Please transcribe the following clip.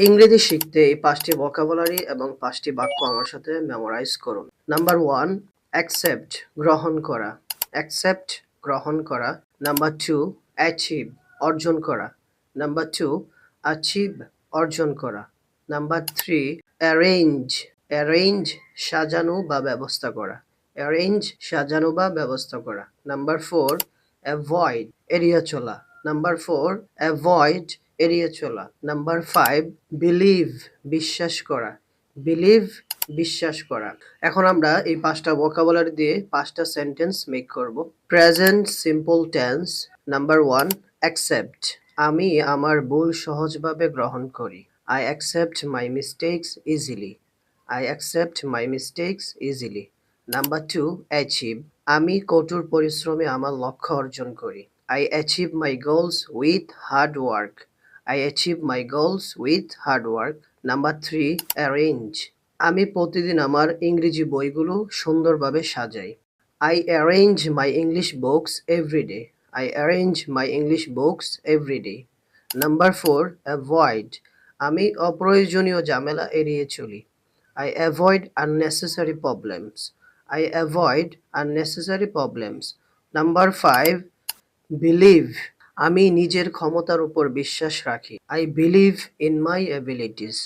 ইংরেজি শিখতে এই ৫টি ভোকাবুলারি এবং ৫টি বাক্য আমার সাথে মেমোরাইজ করুন। নাম্বার 1 অ্যাকসেপ্ট গ্রহণ করা, অ্যাকসেপ্ট গ্রহণ করা। নাম্বার 2 অ্যাচিভ অর্জন করা, নাম্বার 2 অ্যাচিভ অর্জন করা। নাম্বার 3 অ্যারেঞ্জ, অ্যারেঞ্জ সাজানো বা ব্যবস্থা করা, অ্যারেঞ্জ সাজানো বা ব্যবস্থা করা। নাম্বার 4 অ্যাভয়েড এড়িয়ে চলা, নাম্বার 4 অ্যাভয়েড এড়িয়ে চলা। নাম্বার 5 বিলিভ বিশ্বাস করা, বিলিভ বিশ্বাস করা। এখন আমরা এই ৫টা ভোকাবুলারি দিয়ে ৫টা সেন্টেন্স মেক করব। Present simple tense. Number 1 accept আমি আমার ভুল সহজভাবে গ্রহণ করি। I accept my mistakes easily. I accept my mistakes easily. Number 2 achieve আমি কঠোর পরিশ্রমে আমার লক্ষ্য অর্জন করি। I achieve my goals with hard work. I achieve my goals with hard work. Number 3 arrange আমি প্রতিদিন আমার ইংরেজি বইগুলো সুন্দরভাবে সাজাই। I arrange my English books every day. I arrange my English books every day. Number 4 avoid আমি অপ্রয়োজনীয় ঝামেলা এড়িয়ে চলি। I avoid unnecessary problems. I avoid unnecessary problems. Number 5 believe আমি নিজের ক্ষমতার উপর বিশ্বাস রাখি। I believe in my abilities.